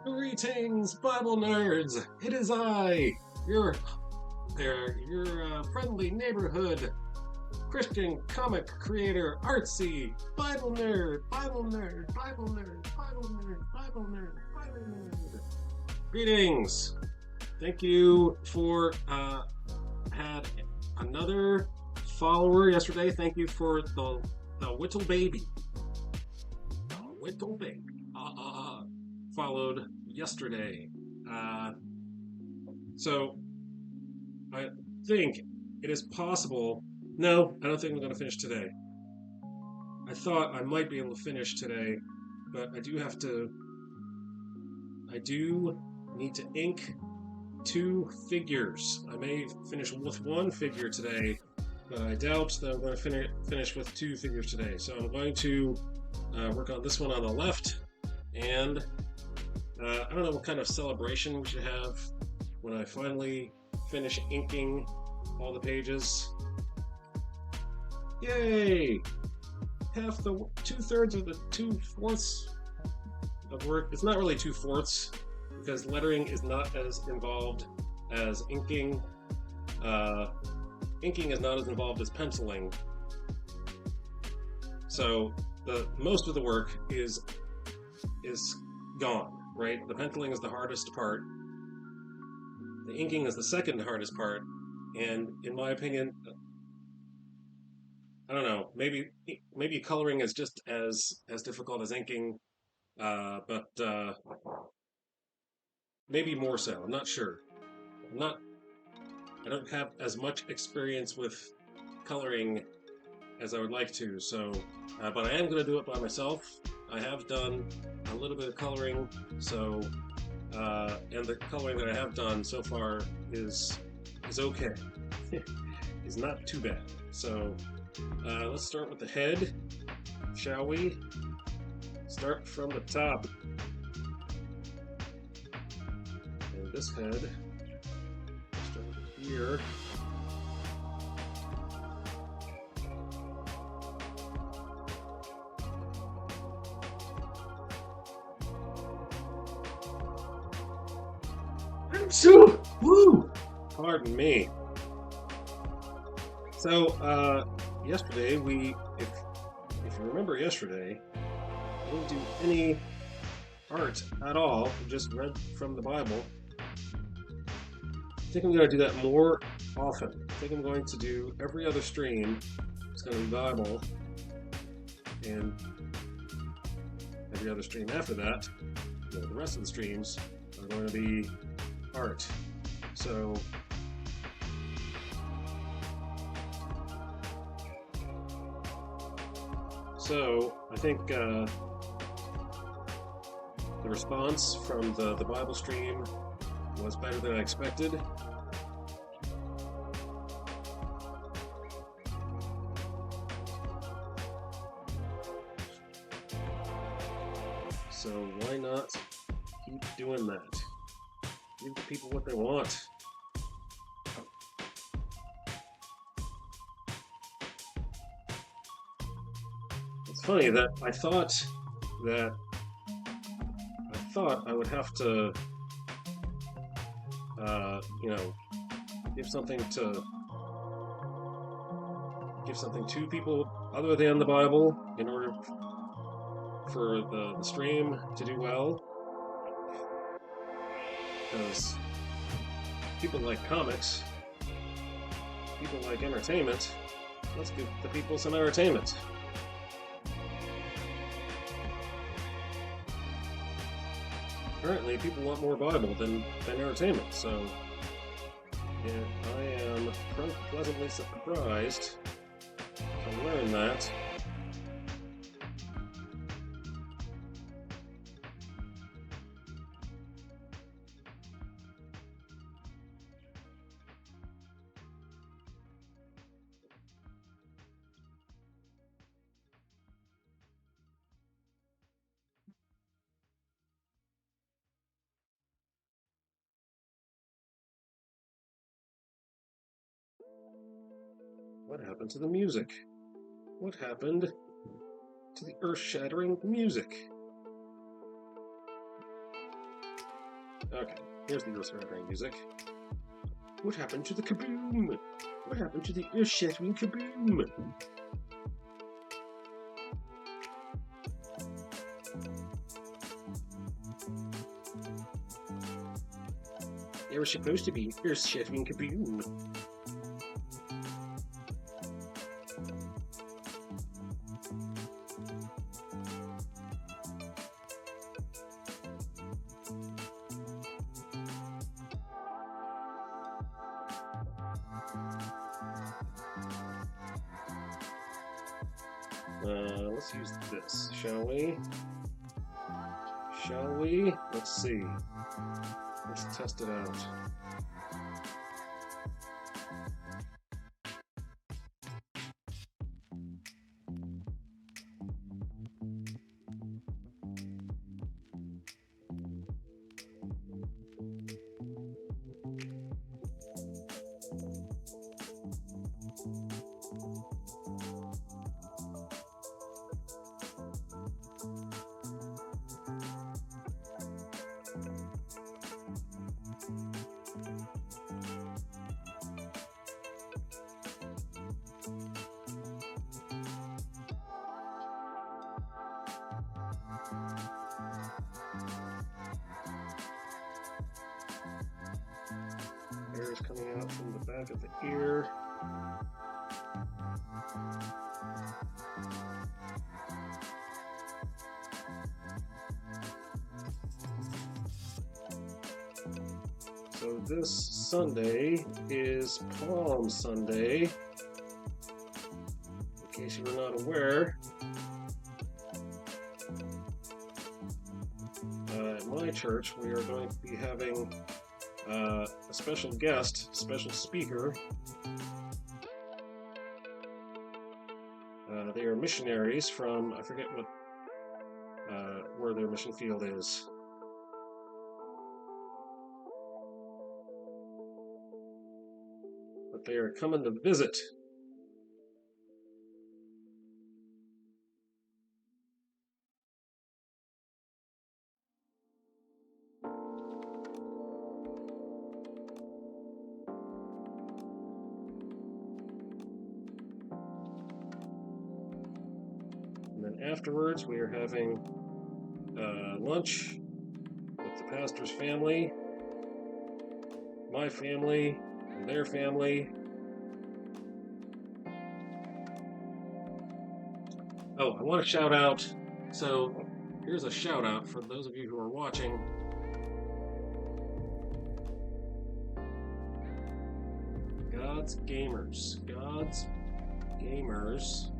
Greetings, Bible nerds! It is I, your friendly neighborhood Christian comic creator, artsy Bible nerd, Bible nerd, Bible nerd, Bible nerd, Bible nerd, Bible nerd. Greetings! Thank you for had another follower yesterday. Thank you for the Whittle baby, the Whittle baby. Followed yesterday. Uh, So I think it is possible. No, I don't think I'm going to finish today. I thought I might be able to finish today, but I do need to ink two figures. I may finish with one figure today, but I doubt that I'm going to finish with two figures today. So I'm going to work on this one on the left, and I don't know what kind of celebration we should have when I finally finish inking all the pages. Yay! Half the 2/3 of the 2/4 of work. It's not really 2/4 because lettering is not as involved as inking. Uh, Inking is not as involved as penciling. So the most of the work is gone, right? The penciling is the hardest part. The inking is the second hardest part, and in my opinion, I don't know. Maybe coloring is just as difficult as inking, but maybe more so. I'm not sure. I'm not. I don't have as much experience with coloring as I would like to. So, but I am going to do it by myself. I have done a little bit of coloring, so and the coloring that I have done so far is okay. Is not too bad. So let's start with the head, shall we? Start from the top. And this head, start here. So, woo! Pardon me. So, yesterday if you remember yesterday, I didn't do any art at all. Just read from the Bible. I think I'm going to do that more often. I think I'm going to do every other stream. It's going to be Bible, and every other stream after that, the rest of the streams are going to be art. So I think the response from the Bible stream was better than I expected. So why not keep doing that? Give the people what they want. It's funny that that I thought I would have to, you know, give something to people other than the Bible in order for the stream to do well, because people like comics, people like entertainment. Let's give the people some entertainment. Apparently, people want more Bible than entertainment, so yeah, I am pleasantly surprised to learn that. What happened to the music? What happened to the earth-shattering music? Okay, here's the earth-shattering music. What happened to the kaboom? What happened to the earth-shattering kaboom? There was supposed to be earth-shattering kaboom. Let's use this, shall we? Shall we? Let's see. Let's test it out. Air is coming out from the back of the ear. So this Sunday is Palm Sunday. In case you were not aware, at my church we are going to be having a special guest, special speaker. They are missionaries from, I forget what, where their mission field is. But they are coming to visit. And then afterwards, we are having lunch with the pastor's family, my family, and their family. Oh, I want to shout out. So here's a shout out for those of you who are watching. God's Gamers. God's Gamers.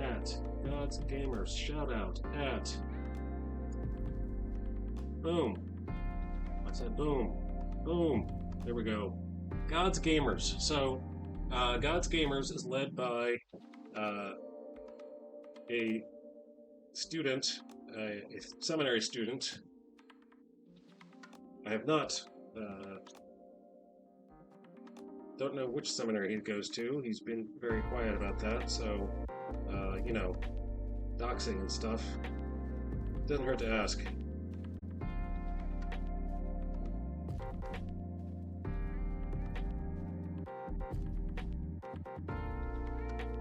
At God's Gamers. Shout out at. Boom. I said boom. Boom. There we go. God's Gamers. So, God's Gamers is led by a student, a seminary student. I have not, don't know which seminary he goes to. He's been very quiet about that, so, you know, doxing and stuff. Doesn't hurt to ask.